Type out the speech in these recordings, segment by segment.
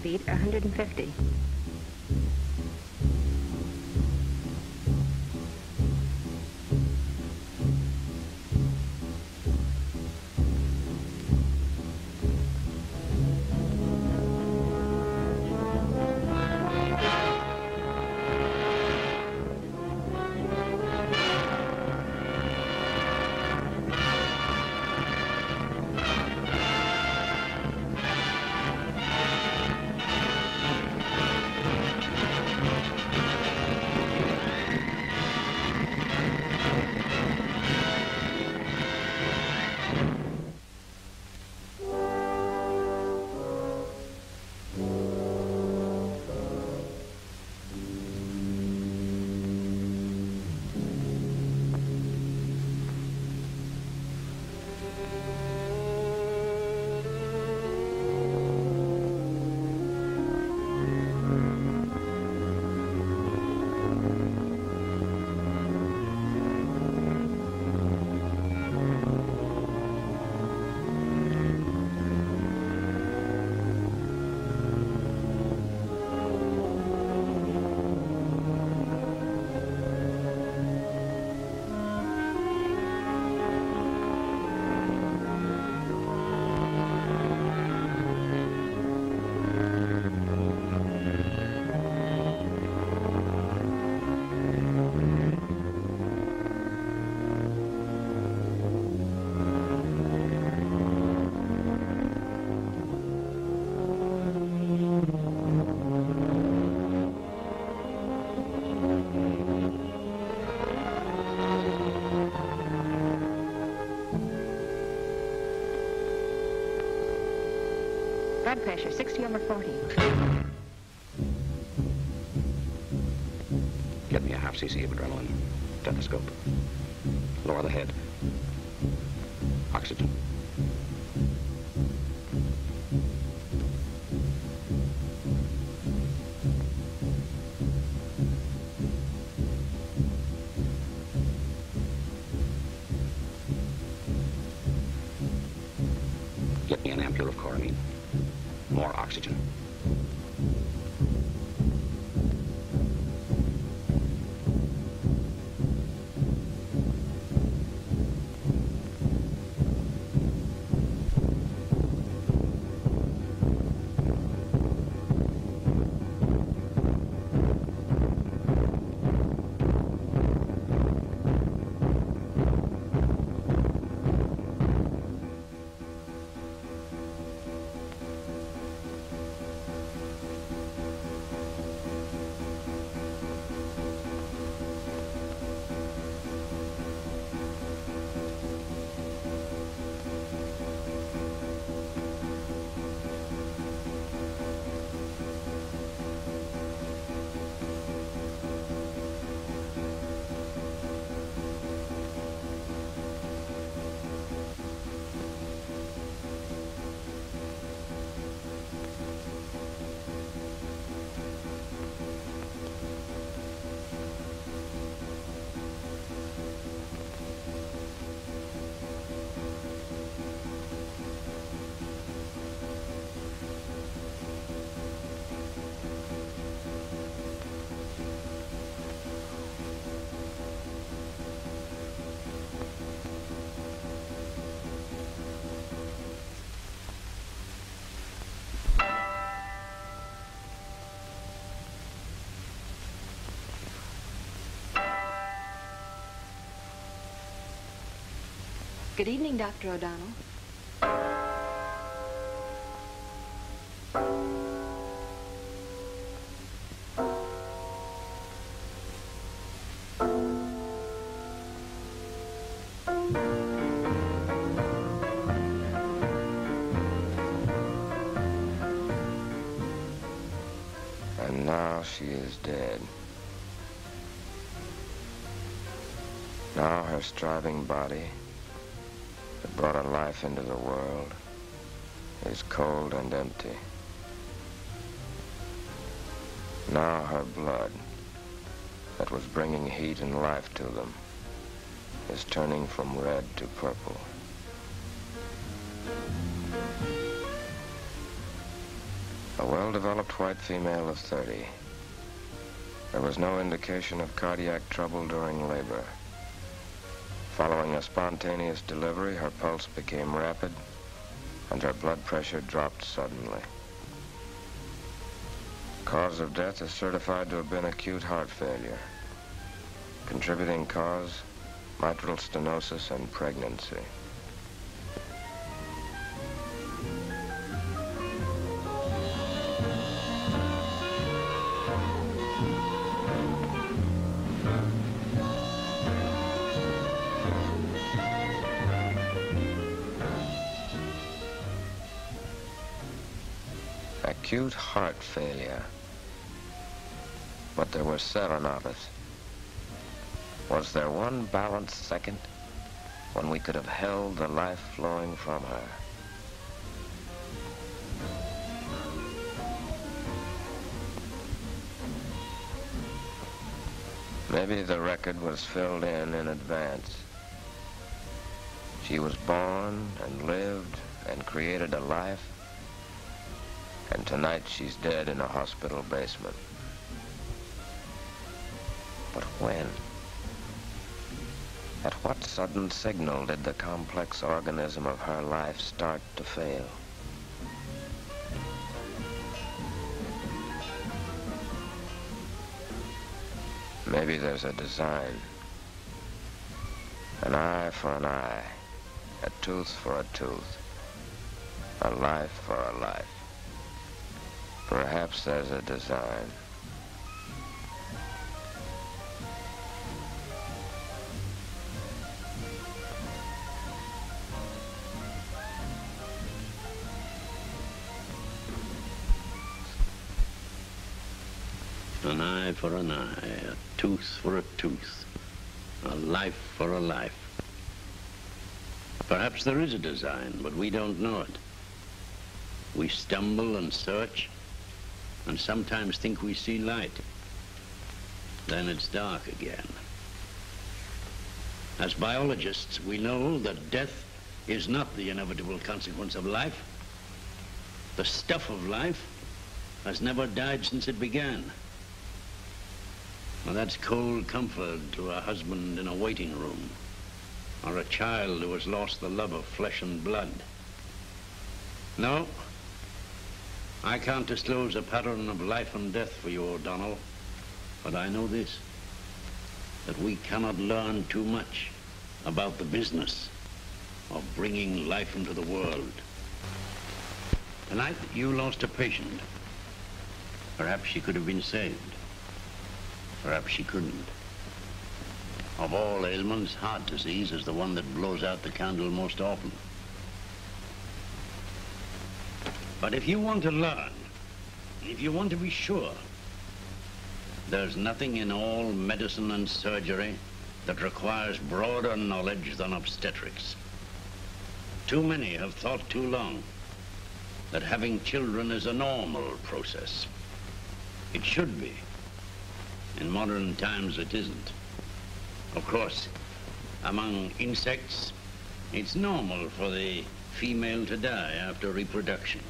feet are 150. Blood pressure, 60/40. Get me a half cc of adrenaline. Stethoscope. Lower the head. Oxygen. Get me an ampule of chloramine. More oxygen. Good evening, Dr. O'Donnell. And now she is dead. Now her striving body that brought her life into the world is cold and empty. Now her blood that was bringing heat and life to them is turning from red to purple. A well well-developed white female of 30. There was no indication of cardiac trouble during labor. Following a spontaneous delivery, her pulse became rapid and her blood pressure dropped suddenly. Cause of death is certified to have been acute heart failure. Contributing cause, mitral stenosis and pregnancy. Acute heart failure. But there were 7 of us. Was there one balanced second when we could have held the life flowing from her? Maybe the record was filled in advance. She was born and lived and created a life, and tonight she's dead in a hospital basement. But when? At what sudden signal did the complex organism of her life start to fail? Maybe there's a design. An eye for an eye, a tooth for a tooth, a life for a life. Perhaps there's a design. An eye for an eye, a tooth for a tooth, a life for a life. Perhaps there is a design, but we don't know it. We stumble and search, and sometimes think we see light. Then it's dark again. As biologists, we know that death is not the inevitable consequence of life. The stuff of life has never died since it began. Well, that's cold comfort to a husband in a waiting room, or a child who has lost the love of flesh and blood. No, I can't disclose a pattern of life and death for you, O'Donnell, but I know this, that we cannot learn too much about the business of bringing life into the world. Tonight, you lost a patient. Perhaps she could have been saved. Perhaps she couldn't. Of all ailments, heart disease is the one that blows out the candle most often. But if you want to learn, if you want to be sure, there's nothing in all medicine and surgery that requires broader knowledge than obstetrics. Too many have thought too long that having children is a normal process. It should be. In modern times, it isn't. Of course, among insects, it's normal for the female to die after reproduction.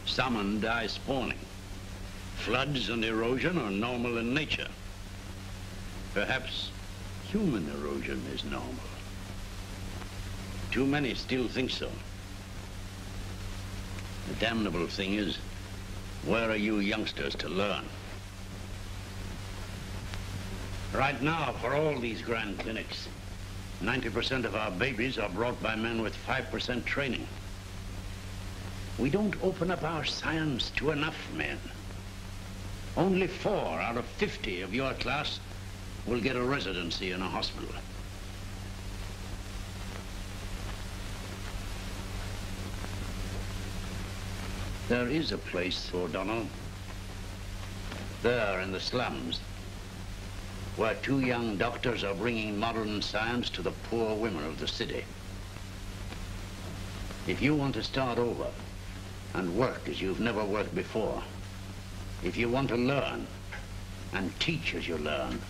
Salmon die spawning. Floods and erosion are normal in nature. Perhaps human erosion is normal. Too many still think so. The damnable thing is, where are you youngsters to learn? Right now, for all these grand clinics, 90% of our babies are brought by men with 5% training. We don't open up our science to enough men. Only 4 out of 50 of your class will get a residency in a hospital. There is a place, O'Donnell, there in the slums, where 2 young doctors are bringing modern science to the poor women of the city. If you want to start over and work as you've never worked before, if you want to learn and teach as you learn,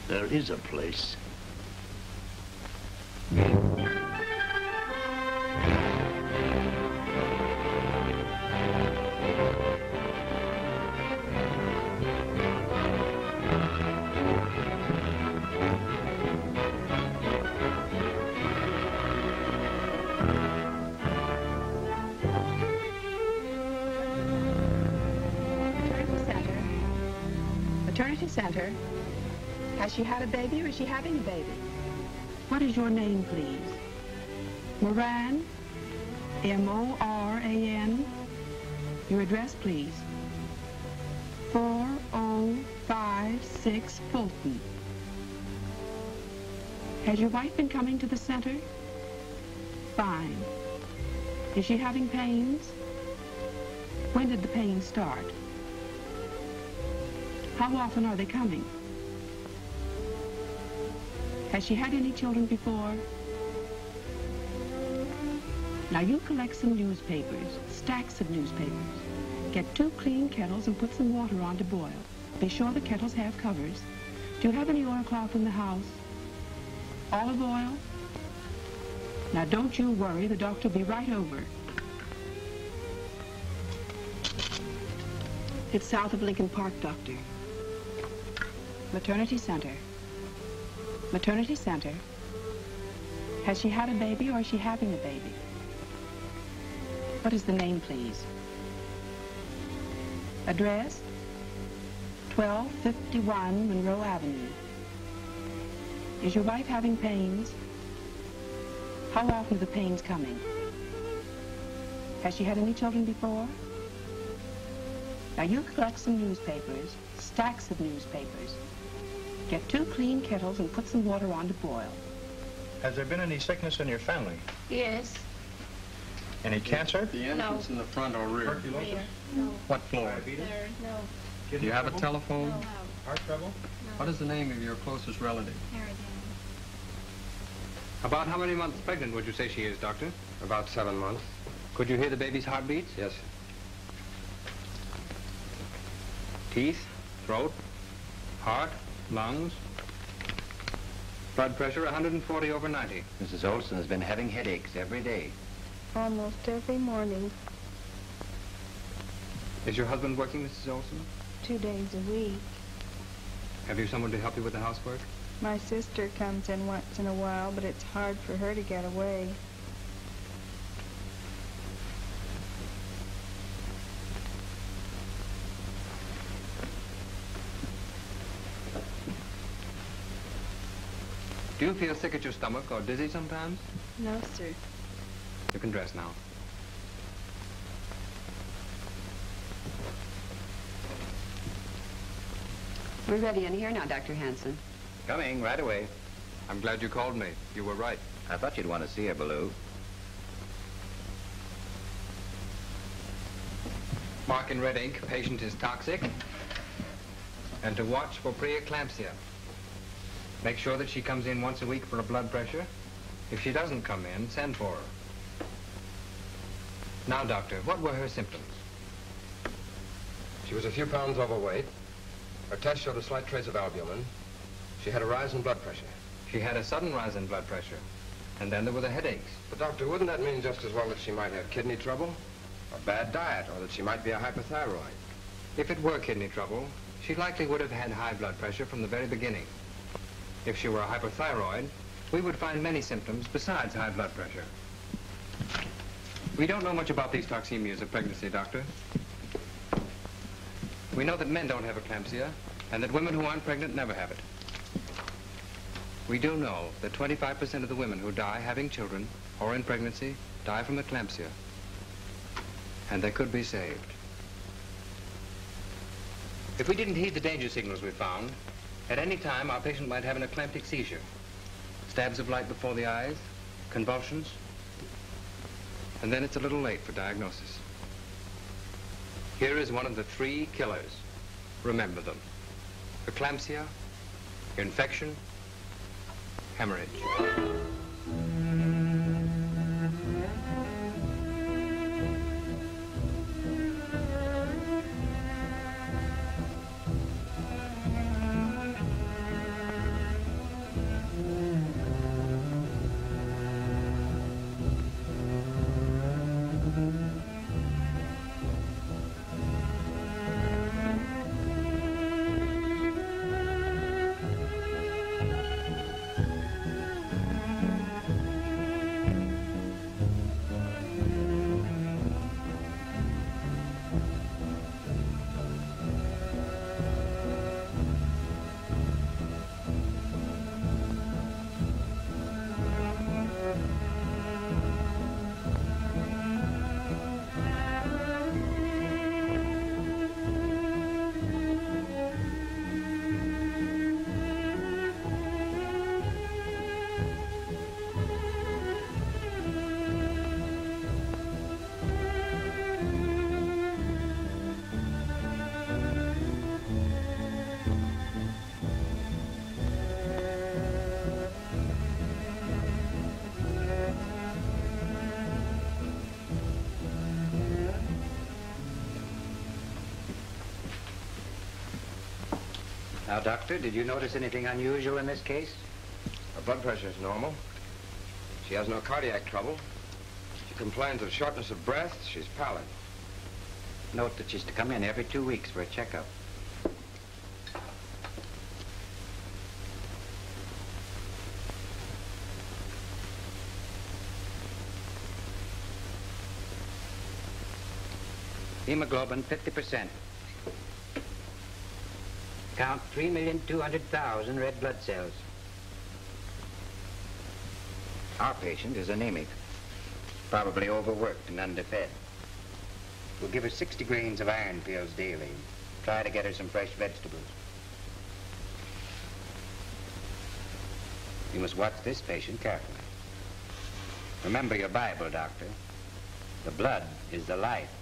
there is a place. Maternity Center. Has she had a baby or is she having a baby? What is your name, please? Moran? M-O-R-A-N. Your address, please. 4056 Fulton. Has your wife been coming to the center? Fine. Is she having pains? When did the pains start? How often are they coming? Has she had any children before? Now you collect some newspapers, stacks of newspapers. Get 2 clean kettles and put some water on to boil. Be sure the kettles have covers. Do you have any oilcloth in the house? Olive oil? Now don't you worry, the doctor will be right over. It's south of Lincoln Park, Doctor. Maternity Center. Maternity Center. Has she had a baby or is she having a baby? What is the name, please? Address? 1251 Monroe Avenue. Is your wife having pains? How often are the pains coming? Has she had any children before? Now you collect some newspapers, stacks of newspapers. Get 2 clean kettles and put some water on to boil. Has there been any sickness in your family? Yes. Any cancer? The entrance in the front or rear? Tuberculosis? No. What floor? Diabetes? No. Do you have a telephone? No. Heart trouble? What is the name of your closest relative? Harry About how many months pregnant would you say she is, Doctor? About 7 months. Could you hear the baby's heartbeats? Yes. Teeth, throat, heart, lungs. Blood pressure 140/90. Mrs. Olson has been having headaches every day. Almost every morning, Is your husband working, Mrs. Olson? 2 days a week. Have you someone to help you with the housework? My sister comes in once in a while, but it's hard for her to get away. Do you feel sick at your stomach or dizzy sometimes? No, sir. You can dress now. We're ready in here now, Dr. Hanson. Coming right away. I'm glad you called me. You were right. I thought you'd want to see her, Ballou. Mark in red ink, patient is toxic. And to watch for preeclampsia. Make sure that she comes in once a week for a blood pressure. If she doesn't come in, send for her. Now, doctor, what were her symptoms? She was a few pounds overweight. Her test showed a slight trace of albumin. She had a rise in blood pressure. She had a sudden rise in blood pressure. And then there were the headaches. But, Doctor, wouldn't that mean just as well that she might have kidney trouble, a bad diet, or that she might be a hypothyroid? If it were kidney trouble, she likely would have had high blood pressure from the very beginning. If she were a hypothyroid, we would find many symptoms besides high blood pressure. We don't know much about these toxemias of pregnancy, Doctor. We know that men don't have eclampsia, and that women who aren't pregnant never have it. We do know that 25% of the women who die having children or in pregnancy die from eclampsia, and they could be saved. If we didn't heed the danger signals we found, at any time our patient might have an eclamptic seizure, stabs of light before the eyes, convulsions, and then it's a little late for diagnosis. Here is one of the 3 killers. Remember them: eclampsia, infection, hemorrhage. Now, Doctor, did you notice anything unusual in this case? Her blood pressure is normal. She has no cardiac trouble. She complains of shortness of breath. She's pallid. Note that she's to come in every 2 weeks for a checkup. Hemoglobin 50%. Count 3,200,000 red blood cells. Our patient is anemic, probably overworked and underfed. We'll give her 60 grains of iron pills daily. Try to get her some fresh vegetables. You must watch this patient carefully. Remember your Bible, Doctor. The blood is the life.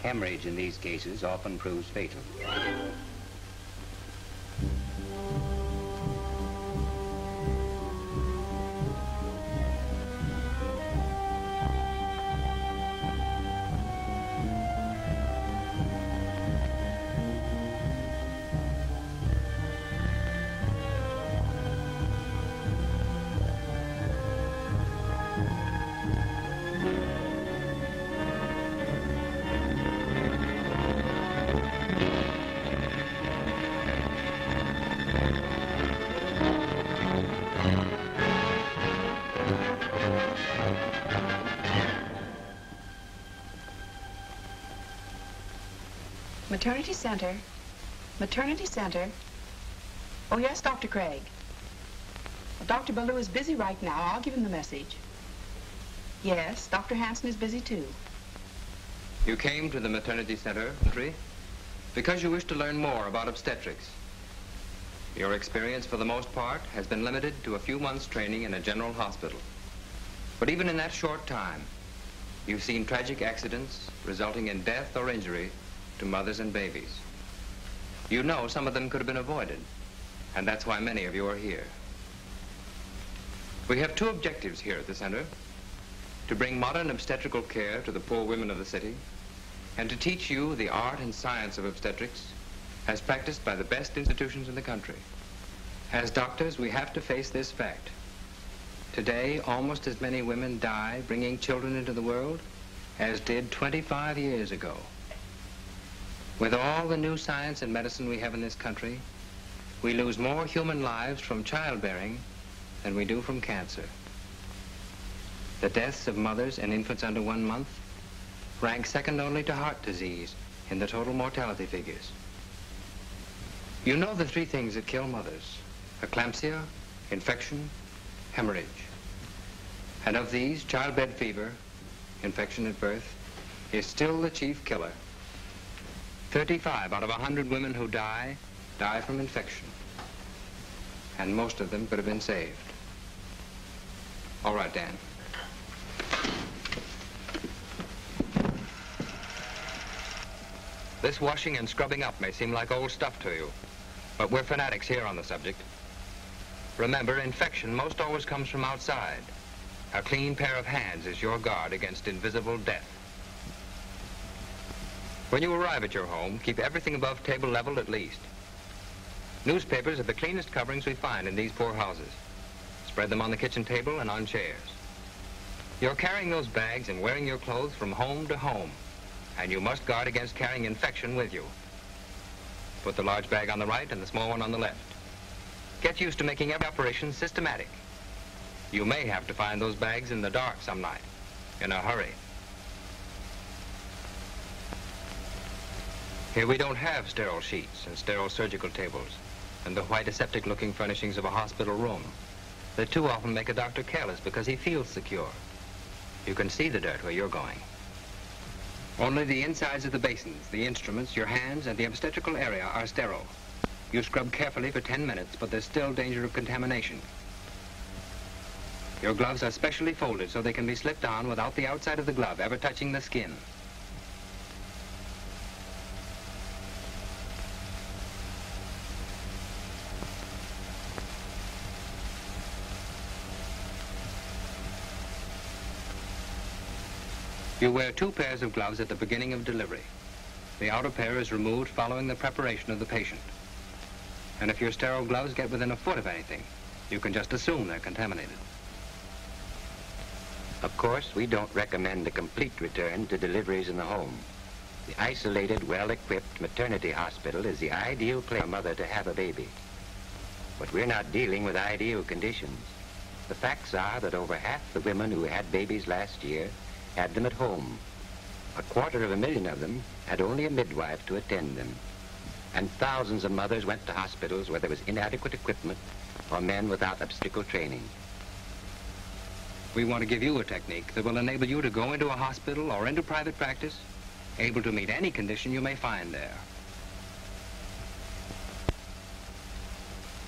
Hemorrhage in these cases often proves fatal. Maternity Center. Maternity Center. Oh, yes, Dr. Craig. Well, Dr. Ballou is busy right now. I'll give him the message. Yes, Dr. Hanson is busy, too. You came to the maternity center, Tree, because you wish to learn more about obstetrics. Your experience, for the most part, has been limited to a few months' training in a general hospital. But even in that short time, you've seen tragic accidents resulting in death or injury to mothers and babies. You know some of them could have been avoided, and that's why many of you are here. We have two objectives here at the center: to bring modern obstetrical care to the poor women of the city, and to teach you the art and science of obstetrics as practiced by the best institutions in the country. As doctors, we have to face this fact. Today, almost as many women die bringing children into the world as did 25 years ago. With all the new science and medicine we have in this country, we lose more human lives from childbearing than we do from cancer. The deaths of mothers and infants under 1 month rank second only to heart disease in the total mortality figures. You know the 3 things that kill mothers: eclampsia, infection, hemorrhage. And of these, childbed fever, infection at birth, is still the chief killer. 35 out of 100 women who die from infection. And most of them could have been saved. All right, Dan. This washing and scrubbing up may seem like old stuff to you, but we're fanatics here on the subject. Remember, infection most always comes from outside. A clean pair of hands is your guard against invisible death. When you arrive at your home, keep everything above table level at least. Newspapers are the cleanest coverings we find in these poor houses. Spread them on the kitchen table and on chairs. You're carrying those bags and wearing your clothes from home to home, and you must guard against carrying infection with you. Put the large bag on the right and the small one on the left. Get used to making every operation systematic. You may have to find those bags in the dark some night, in a hurry. Here we don't have sterile sheets and sterile surgical tables and the white aseptic-looking furnishings of a hospital room that too often make a doctor careless because he feels secure. You can see the dirt where you're going. Only the insides of the basins, the instruments, your hands, and the obstetrical area are sterile. You scrub carefully for 10 minutes, but there's still danger of contamination. Your gloves are specially folded so they can be slipped on without the outside of the glove ever touching the skin. You wear 2 pairs of gloves at the beginning of delivery. The outer pair is removed following the preparation of the patient. And if your sterile gloves get within a foot of anything, you can just assume they're contaminated. Of course, we don't recommend a complete return to deliveries in the home. The isolated, well-equipped maternity hospital is the ideal place for a mother to have a baby. But we're not dealing with ideal conditions. The facts are that over half the women who had babies last year had them at home. 250,000 of them had only a midwife to attend them. And thousands of mothers went to hospitals where there was inadequate equipment or men without obstetrical training. We want to give you a technique that will enable you to go into a hospital or into private practice, able to meet any condition you may find there.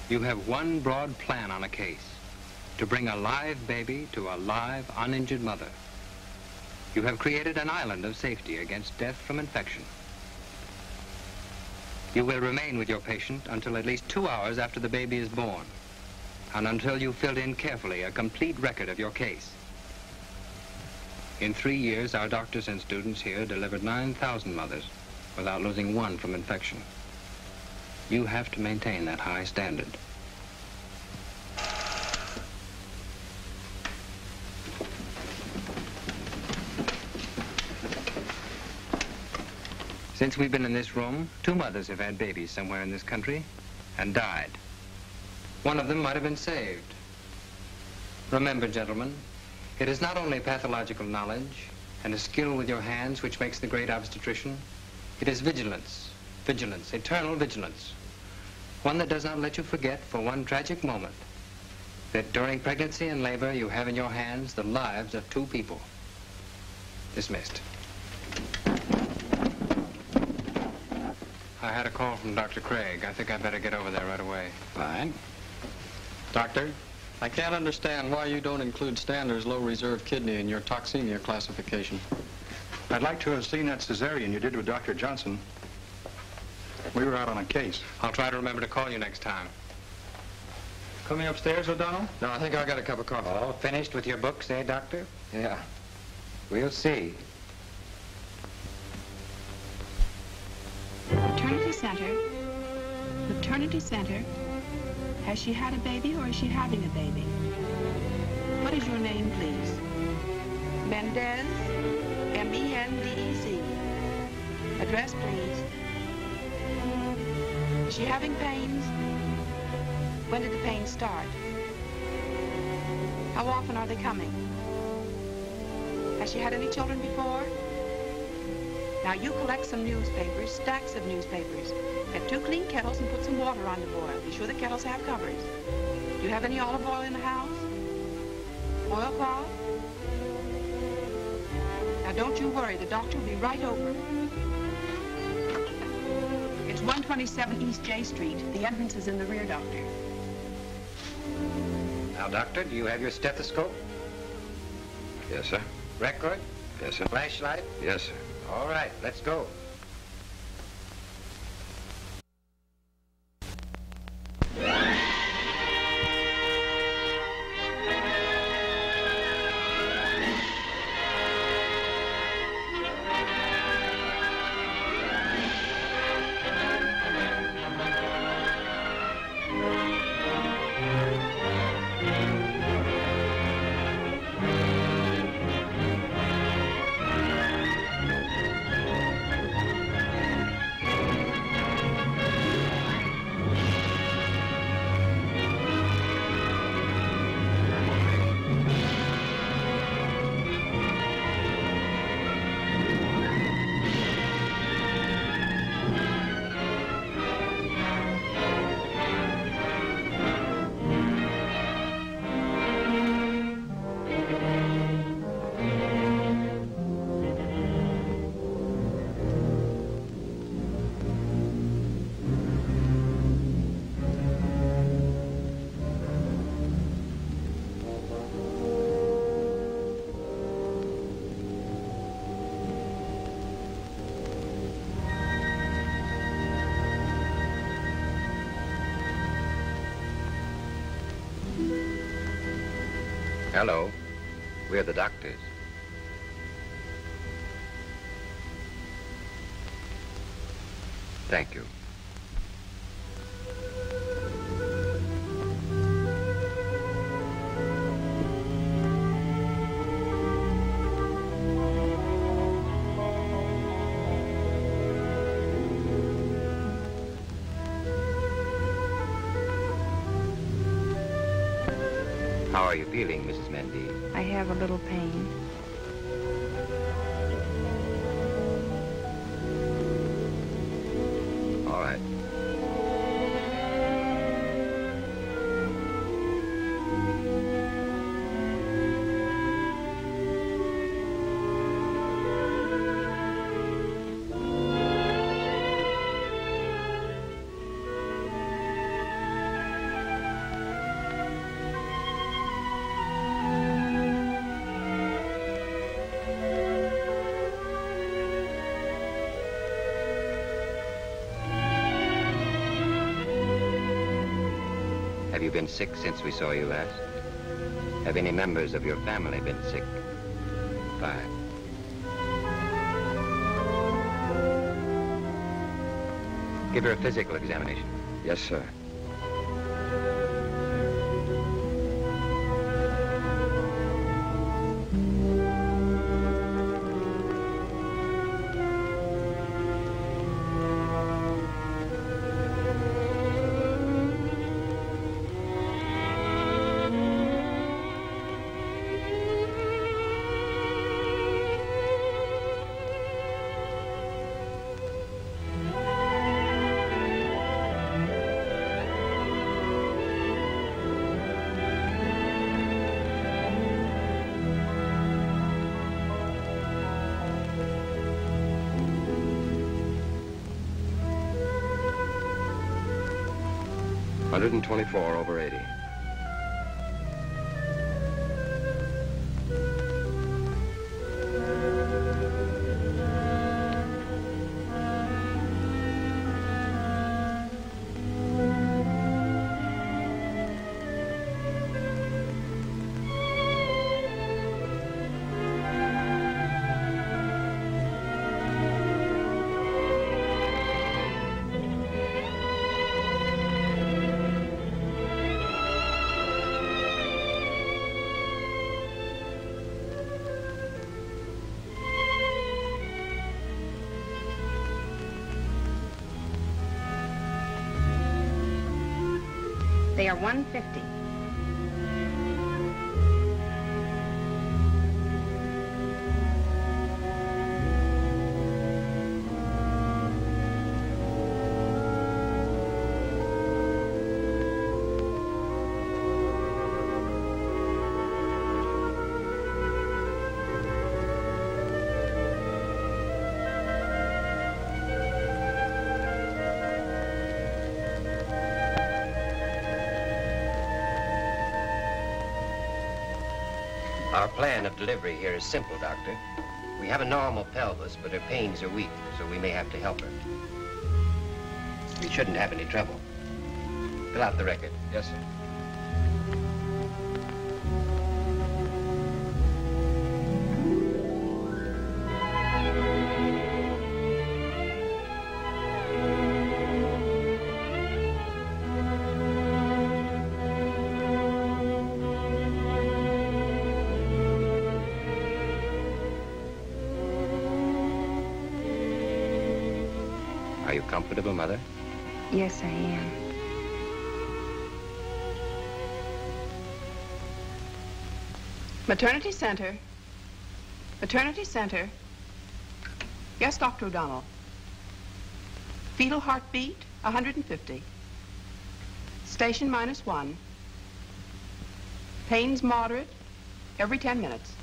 You have one broad plan on a case: to bring a live baby to a live, uninjured mother. You have created an island of safety against death from infection. You will remain with your patient until at least 2 hours after the baby is born, and until you've filled in carefully a complete record of your case. In 3 years, our doctors and students here delivered 9,000 mothers without losing one from infection. You have to maintain that high standard. Since we've been in this room, 2 mothers have had babies somewhere in this country and died. One of them might have been saved. Remember, gentlemen, it is not only pathological knowledge and a skill with your hands which makes the great obstetrician. It is vigilance, vigilance, eternal vigilance. One that does not let you forget for one tragic moment that during pregnancy and labor you have in your hands the lives of 2 people. Dismissed. I had a call from Dr. Craig. I think I'd better get over there right away. Fine. Doctor, I can't understand why you don't include Stander's low reserve kidney in your toxemia classification. I'd like to have seen that cesarean you did with Dr. Johnson. We were out on a case. I'll try to remember to call you next time. Coming upstairs, O'Donnell? No, I think I got a cup of coffee. All finished with your books, eh, Doctor? Yeah. We'll see. Maternity center. Maternity center. Has she had a baby or is she having a baby? What is your name, please? Mendez, M-E-N-D-E-Z. Address, please. Is she having pains? When did the pains start? How often are they coming? Has she had any children before? Now you collect some newspapers, stacks of newspapers. Get 2 clean kettles and put some water on to boil. Be sure the kettles have covers. Do you have any olive oil in the house? Oilcloth? Now don't you worry, the doctor will be right over. It's 127 East J Street. The entrance is in the rear, Doctor. Now, Doctor, do you have your stethoscope? Yes, sir. Record? Yes, sir. Flashlight? Yes, sir. All right, let's go. Hello. We're the doctors. Thank you. How are you feeling, Mrs. Mendes? I have a little pain. All right. Have you been sick since we saw you last? Have any members of your family been sick? 5. Give her a physical examination. Yes, sir. $124/80. They are 150. Our plan of delivery here is simple, Doctor. We have a normal pelvis, but her pains are weak, so we may have to help her. We shouldn't have any trouble. Fill out the record. Yes, sir. Are you comfortable, Mother? Yes, I am. Maternity Center. Maternity Center. Yes, Dr. O'Donnell. Fetal heartbeat, 150. Station -1. Pains moderate, every 10 minutes.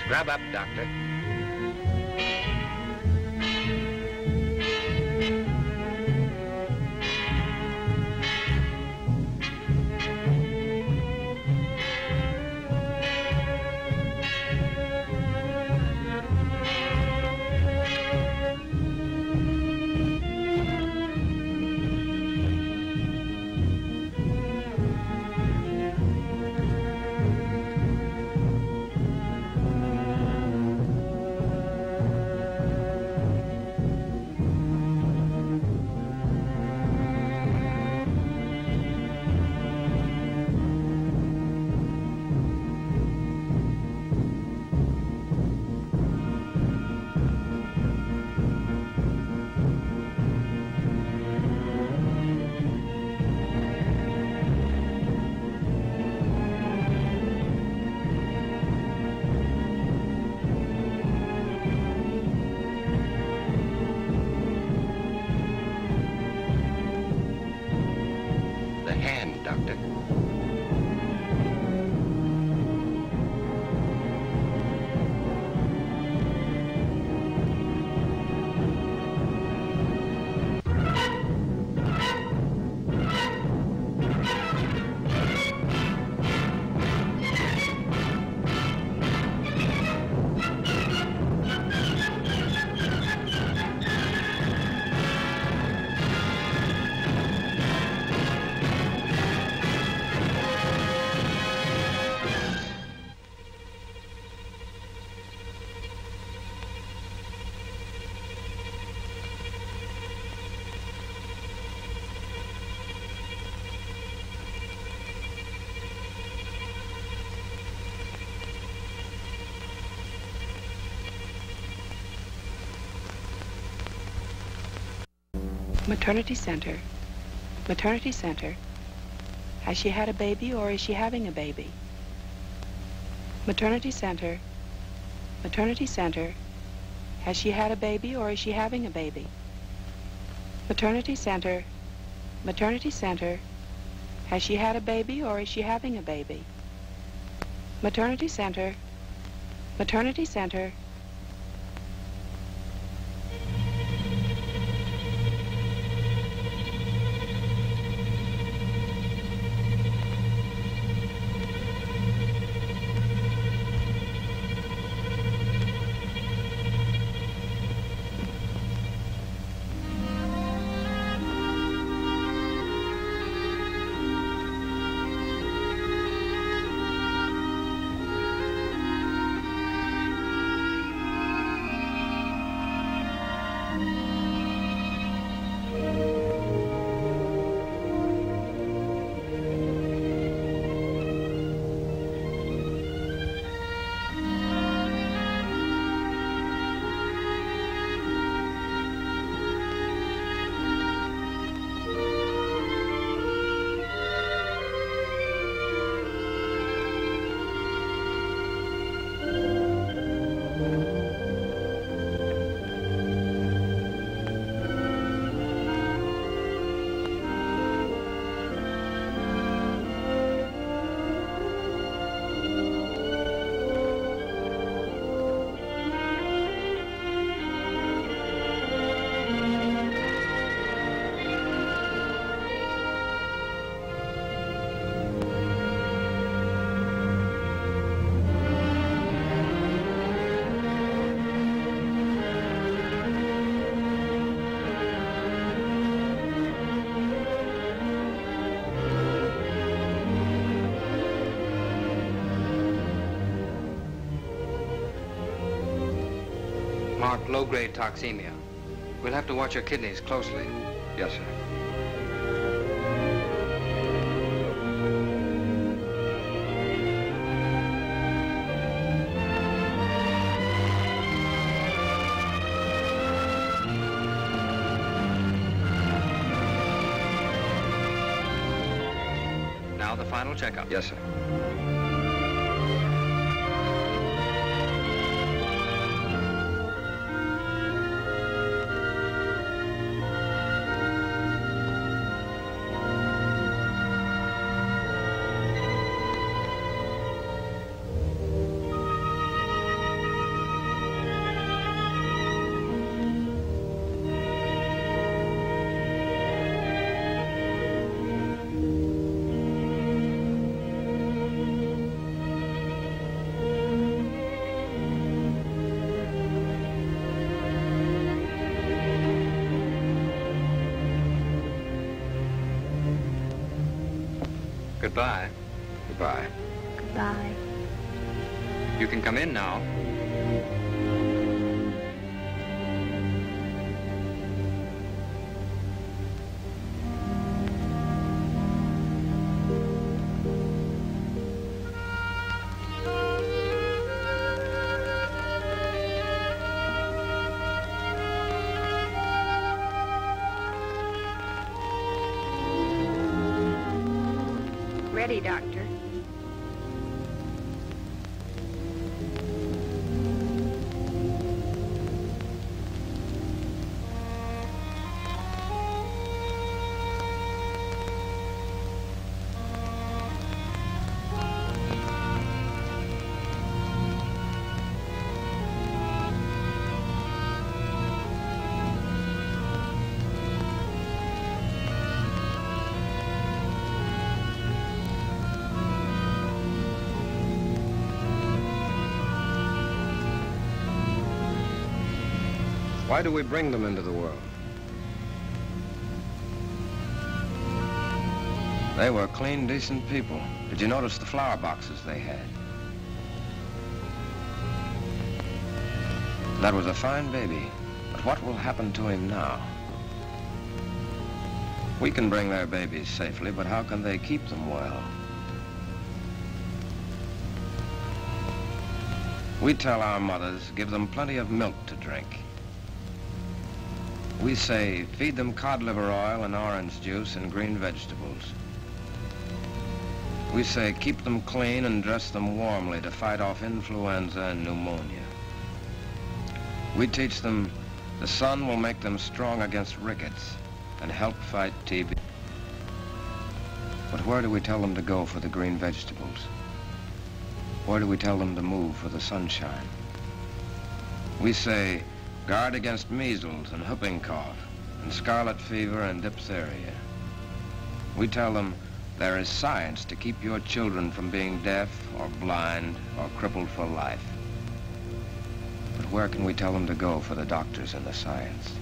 Scrub up, Doctor. Doctor. Maternity center. Maternity center. Has she had a baby or is she having a baby? Maternity center. Maternity center. Has she had a baby or is she having a baby? Maternity center. Maternity center. Has she had a baby or is she having a baby? Maternity center. Maternity center. Marked low-grade toxemia. We'll have to watch your kidneys closely. Yes, sir. Now the final checkup. Yes, sir. Goodbye. Goodbye. Goodbye. You can come in now. Ready, Doctor. Why do we bring them into the world? They were clean, decent people. Did you notice the flower boxes they had? That was a fine baby, but what will happen to him now? We can bring their babies safely, but how can they keep them well? We tell our mothers, give them plenty of milk to drink. We say, feed them cod liver oil and orange juice and green vegetables. We say, keep them clean and dress them warmly to fight off influenza and pneumonia. We teach them the sun will make them strong against rickets and help fight TB. But where do we tell them to go for the green vegetables? Where do we tell them to move for the sunshine? We say, guard against measles and whooping cough and scarlet fever and diphtheria. We tell them there is science to keep your children from being deaf or blind or crippled for life. But where can we tell them to go for the doctors and the science?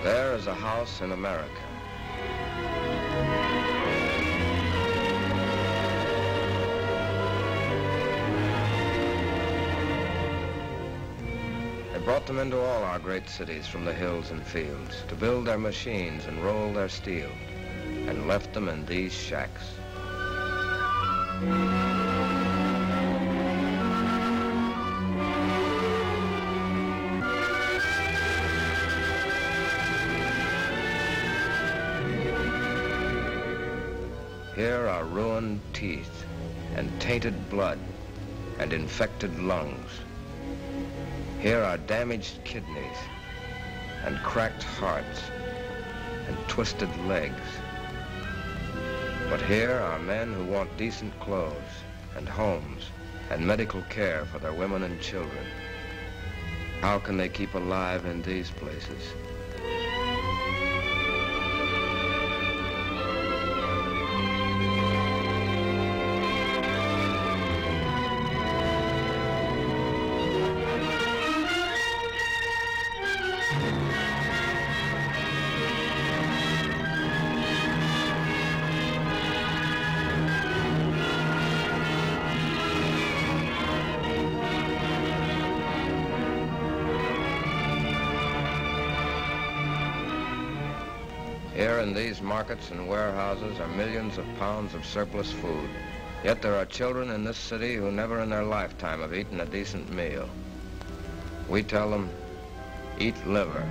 There is a house in America. They brought them into all our great cities from the hills and fields to build their machines and roll their steel, and left them in these shacks. Here are ruined teeth and tainted blood and infected lungs. Here are damaged kidneys and cracked hearts and twisted legs. But here are men who want decent clothes and homes and medical care for their women and children. How can they keep alive in these places? Here in these markets and warehouses are millions of pounds of surplus food. Yet there are children in this city who never in their lifetime have eaten a decent meal. We tell them, eat liver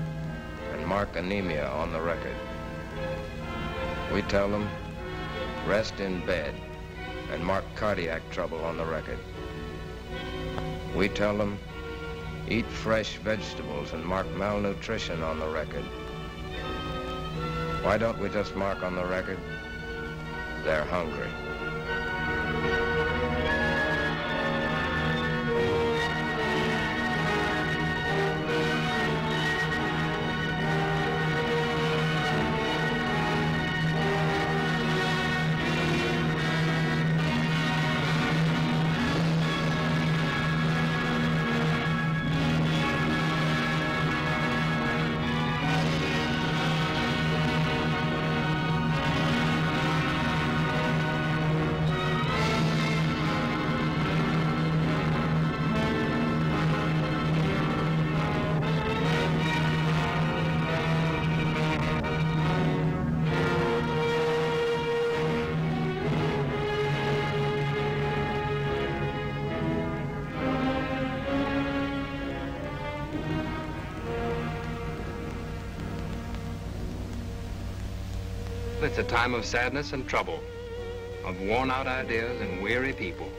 and mark anemia on the record. We tell them, rest in bed and mark cardiac trouble on the record. We tell them, eat fresh vegetables and mark malnutrition on the record. Why don't we just mark on the record, they're hungry? It's a time of sadness and trouble, of worn-out ideas and weary people.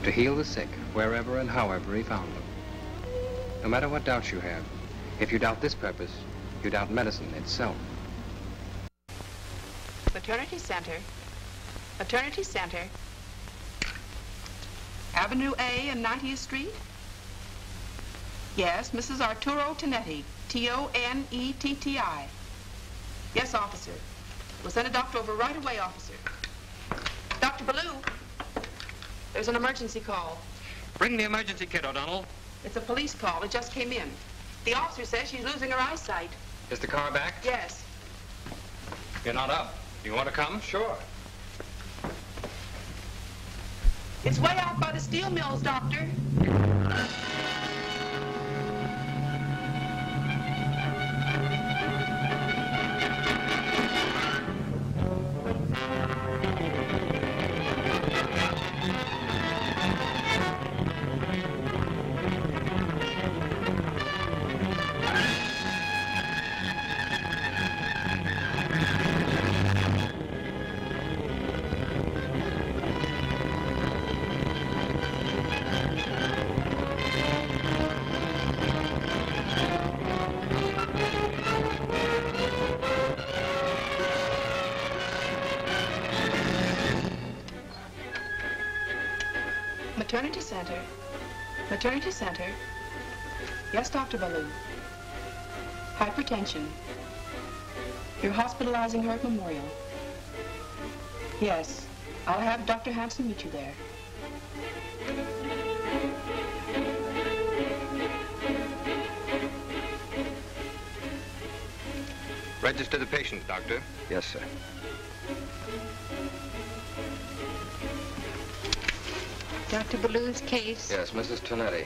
To heal the sick wherever and however he found them. No matter what doubts you have, if you doubt this purpose, you doubt medicine itself. Maternity Center. Maternity Center. Avenue A and 90th Street? Yes, Mrs. Arturo Tonetti. T-O-N-E-T-T-I. Yes, officer. We'll send a doctor over right away, officer. Dr. Ballou, there's an emergency call. Bring the emergency kit, O'Donnell. It's a police call. It just came in. The officer says she's losing her eyesight. Is the car back? Yes. You're not up. You want to come? Sure. It's way out by the steel mills, Doctor. Maternity Center. Maternity Center. Yes, Dr. Ballou. Hypertension. You're hospitalizing her at Memorial. Yes. I'll have Dr. Hanson meet you there. Register the patient, Doctor. Yes, sir. Dr. Ballou's case. Yes, Mrs. Tonetti.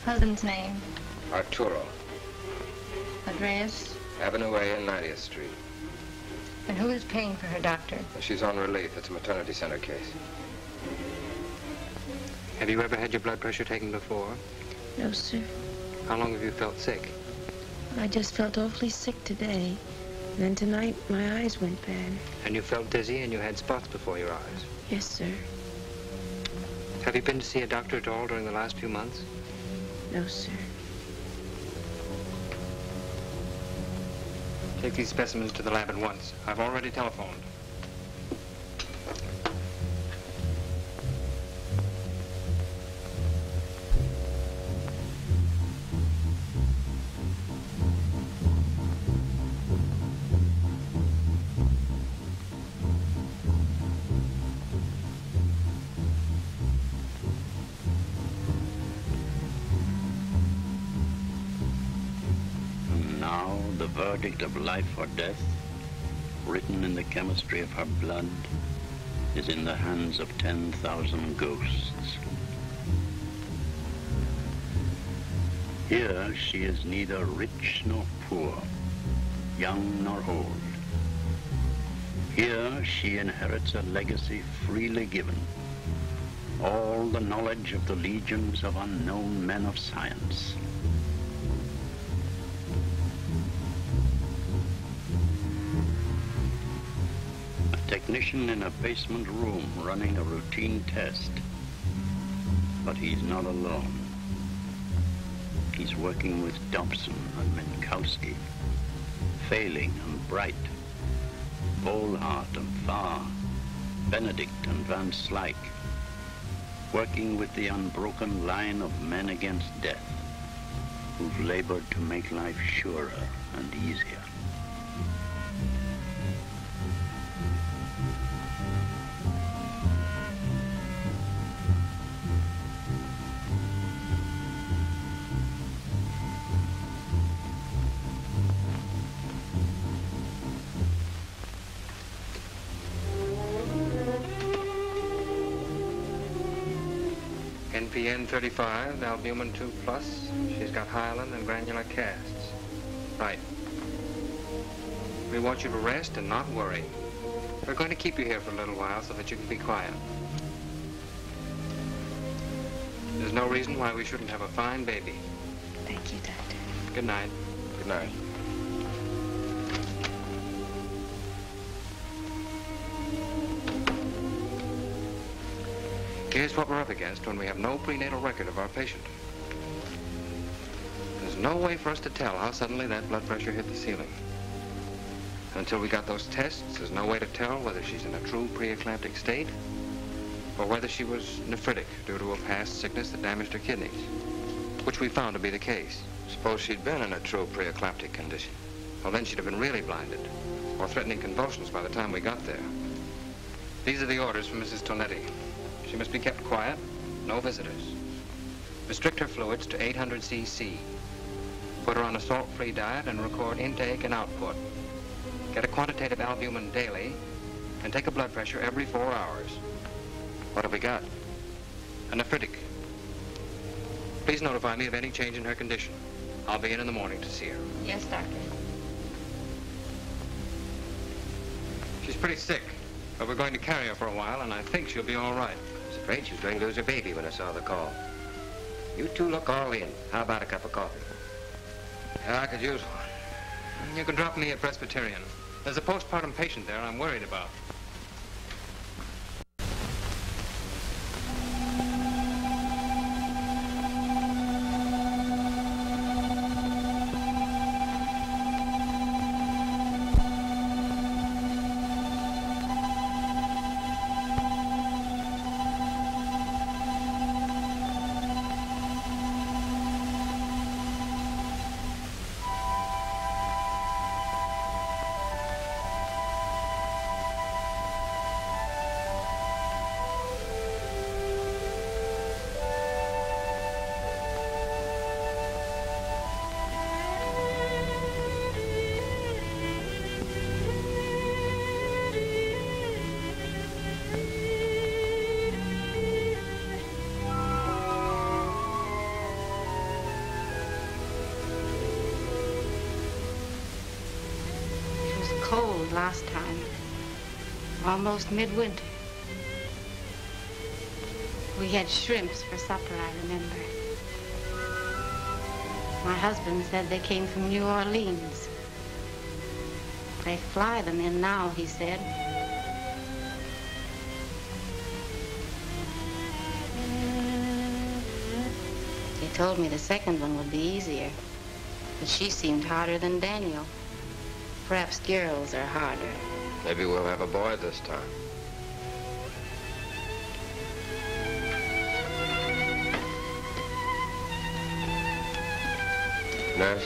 Husband's name. Arturo. Address. Avenue A and 90th Street. And who is paying for her, doctor? She's on relief. It's a maternity center case. Have you ever had your blood pressure taken before? No, sir. How long have you felt sick? I just felt awfully sick today. Then tonight, my eyes went bad. And you felt dizzy and you had spots before your eyes? Yes, sir. Have you been to see a doctor at all during the last few months? No, sir. Take these specimens to the lab at once. I've already telephoned. Verdict of life or death, written in the chemistry of her blood, is in the hands of 10,000 ghosts. Here she is neither rich nor poor, young nor old. Here she inherits a legacy freely given, all the knowledge of the legions of unknown men of science. Technician in a basement room running a routine test. But he's not alone. He's working with Dobson and Minkowski, Failing and Bright, Volhart and Farr, Benedict and Van Slyke, working with the unbroken line of men against death, who've labored to make life surer and easier. NPN 35, albumin 2+. She's got hyaline and granular casts. Right. We want you to rest and not worry. We're going to keep you here for a little while so that you can be quiet. There's no reason why we shouldn't have a fine baby. Thank you, Doctor. Good night. Good night. Here's what we're up against when we have no prenatal record of our patient. There's no way for us to tell how suddenly that blood pressure hit the ceiling. Until we got those tests, there's no way to tell whether she's in a true preeclamptic state or whether she was nephritic due to a past sickness that damaged her kidneys, which we found to be the case. Suppose she'd been in a true preeclamptic condition. Well, then she'd have been really blinded or threatening convulsions by the time we got there. These are the orders from Mrs. Tonetti. She must be kept quiet, no visitors. Restrict her fluids to 800 cc. Put her on a salt-free diet and record intake and output. Get a quantitative albumin daily and take a blood pressure every 4 hours. What have we got? A nephritic. Please notify me of any change in her condition. I'll be in the morning to see her. Yes, Doctor. She's pretty sick, but we're going to carry her for a while, and I think she'll be all right. I was afraid she was going to lose her baby when I saw the call. You two look all in. How about a cup of coffee? Yeah, I could use one. You can drop me at Presbyterian. There's a postpartum patient there I'm worried about. Cold last time. Almost midwinter. We had shrimps for supper, I remember. My husband said they came from New Orleans. They fly them in now, he said. He told me the second one would be easier, but she seemed harder than Daniel. Perhaps girls are harder. Maybe we'll have a boy this time. Nurse?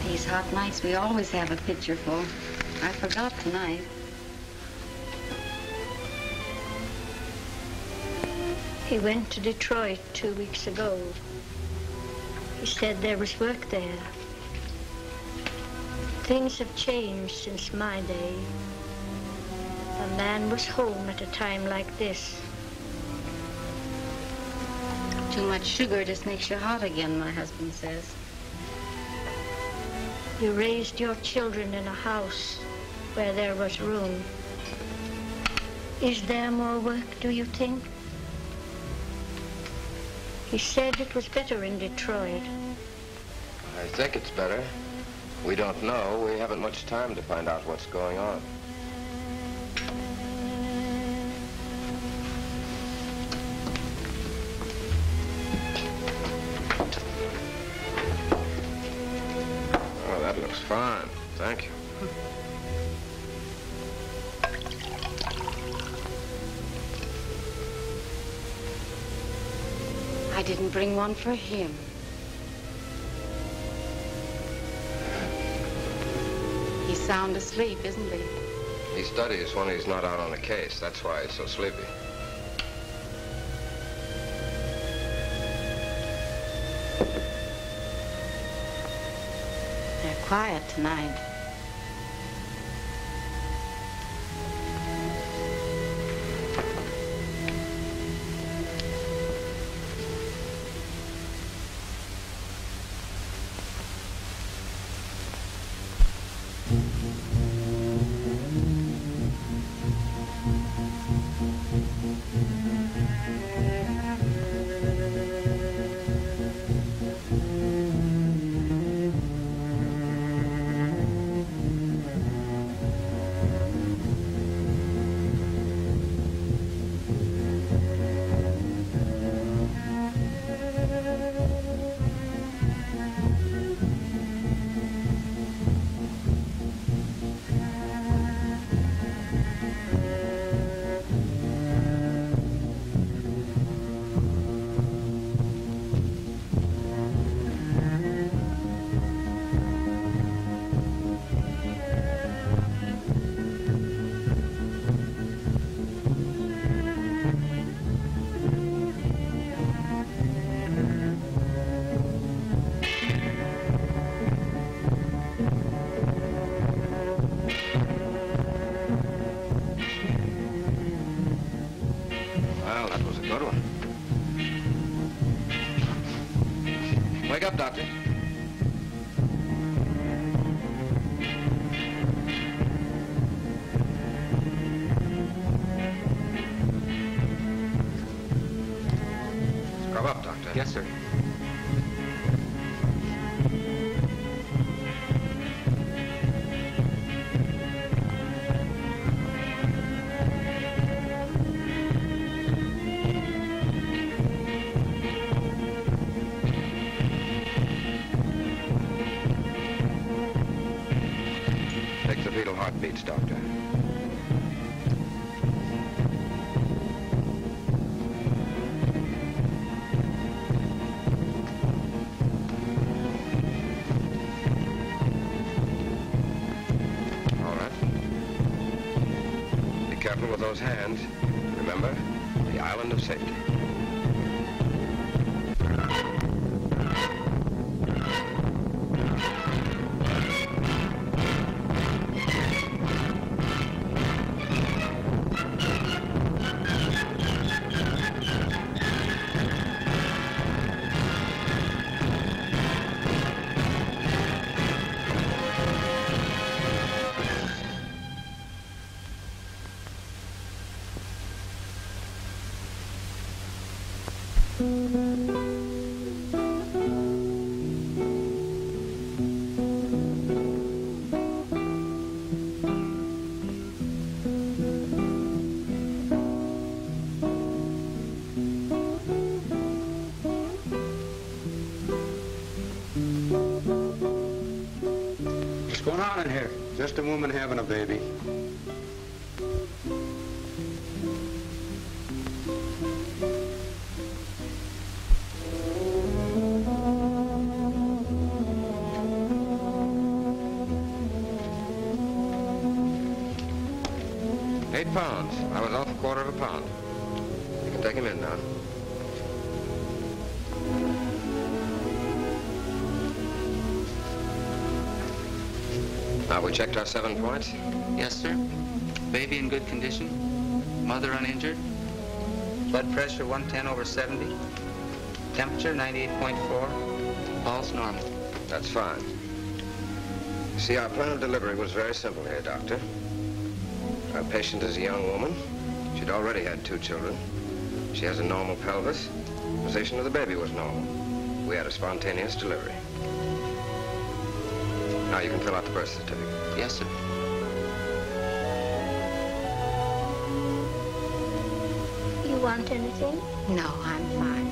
These hot nights, we always have a pitcher full. I forgot tonight. He went to Detroit 2 weeks ago. He said there was work there. Things have changed since my day. A man was home at a time like this. Too much sugar just makes you hot again, my husband says. You raised your children in a house where there was room. Is there more work, do you think? He said it was better in Detroit. I think it's better. We don't know. We haven't much time to find out what's going on. Oh, that looks fine. Thank you. I didn't bring one for him. He's sound asleep, isn't he? He studies when he's not out on a case. That's why he's so sleepy. They're quiet tonight. Well, that was a good one. Wake up, Doctor. Scrub up, Doctor. Yes, sir. Take the fetal heartbeats, Doctor. All right. Be careful with those hands. Remember, the island of safety. What's going on in here? Just a woman having a baby. £8. I was off £1/4 pound. You can take him in now. Now, we checked our 7 points. Yes, sir. Baby in good condition. Mother uninjured. Blood pressure 110/70. Temperature 98.4. Pulse normal. That's fine. See, our plan of delivery was very simple here, Doctor. Our patient is a young woman. She'd already had 2 children. She has a normal pelvis. The position of the baby was normal. We had a spontaneous delivery. Now you can fill out the birth certificate. Yes, sir. You want anything? No, I'm fine.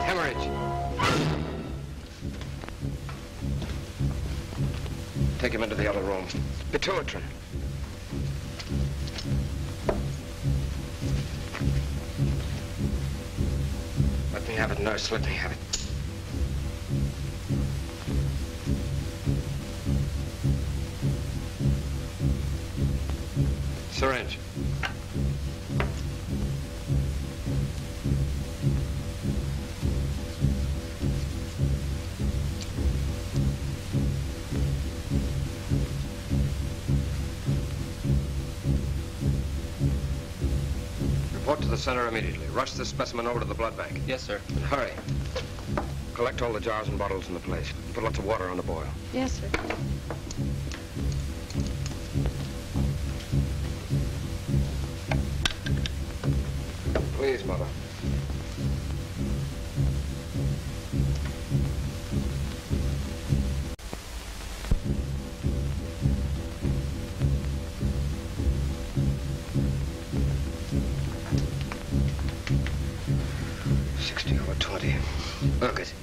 Hemorrhage. Take him into the other room. Pituitary. Let me have it, nurse. Let me have it. Syringe. Report to the center immediately. Rush this specimen over to the blood bank. Yes, sir. And hurry. Collect all the jars and bottles in the place. Put lots of water on the boil. Yes, sir. Please, Mother. Look it.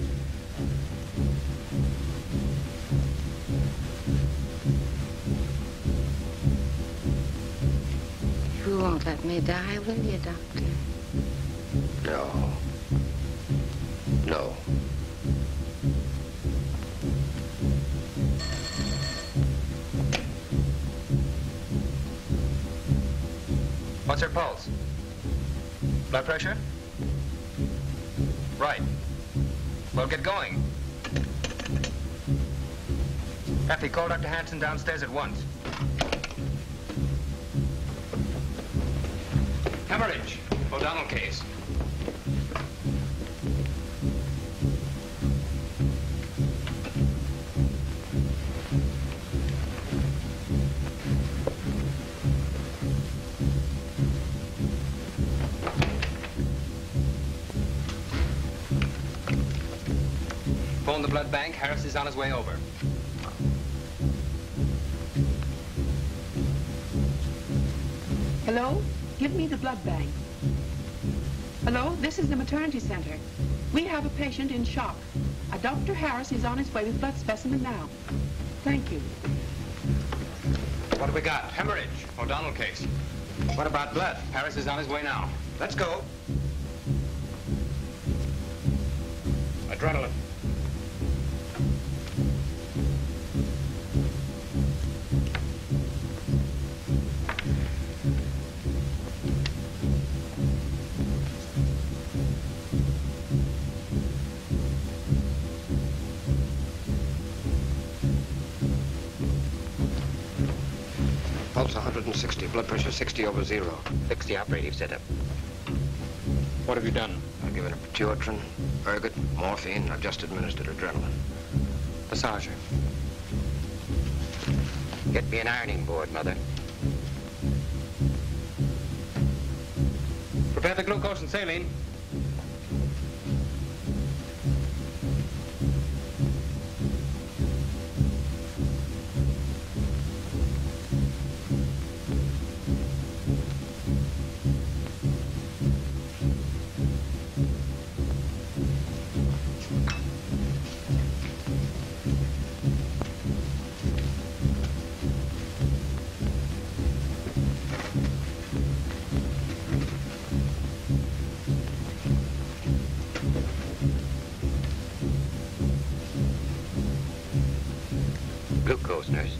You won't let me die, will you, Doctor? No. No. What's her pulse? Blood pressure? Right. Well, get going. Kathy, call Dr. Hanson downstairs at once. Hemorrhage. O'Donnell case. Phone the blood bank. Harris is on his way over. Hello? Give me the blood bank. Hello? This is the maternity center. We have a patient in shock. A Dr. Harris is on his way with blood specimen now. Thank you. What have we got? Hemorrhage. O'Donnell case. What about blood? Harris is on his way now. Let's go. Adrenaline. Pulse 160, blood pressure 60/0. Fix the operative setup. What have you done? I've given her pituitrin, ergot, morphine. I've just administered adrenaline. Massage her. Get me an ironing board, Mother. Prepare the glucose and saline. Glucose, nurse.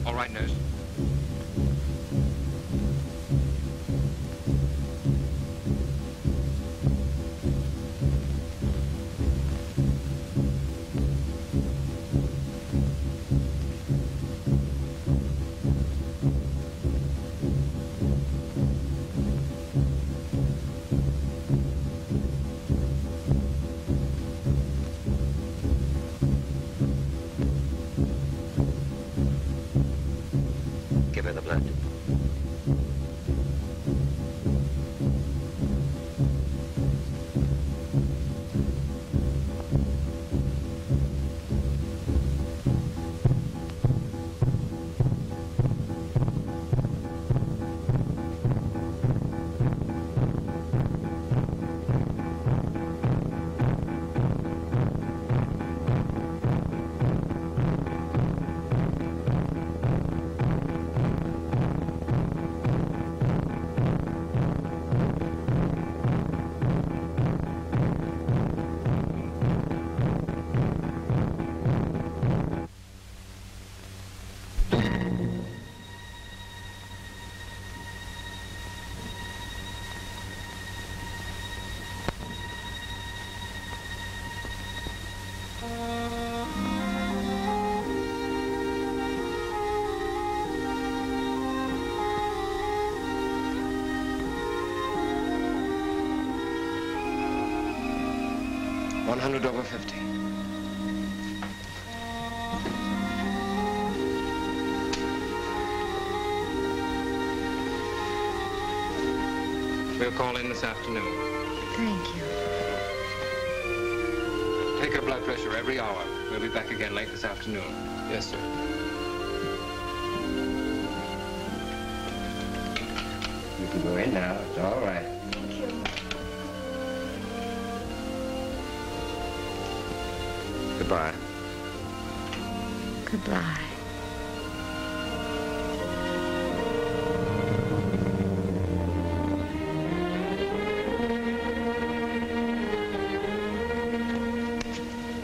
All right, nurse. Give her the blood. (100/50). We'll call in this afternoon. Thank you. Take her blood pressure every hour. We'll be back again late this afternoon. Yes, sir. You can go in now. It's all right. Thank you. Goodbye. Goodbye.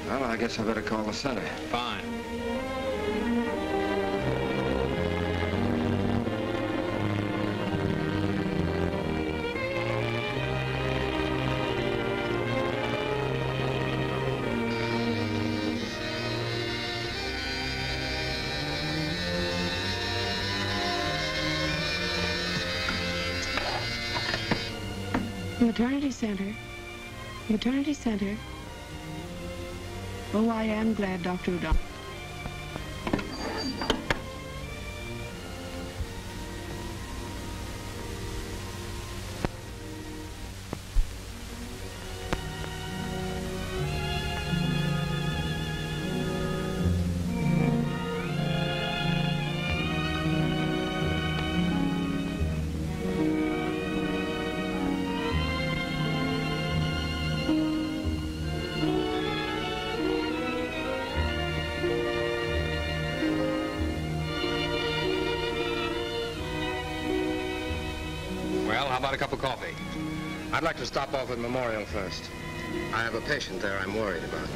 Well, I guess I better call the center. Fine. Maternity center. Maternity center. Oh, I am glad, Dr. O'Donnell. Well, how about a cup of coffee? I'd like to stop off at Memorial first. I have a patient there I'm worried about.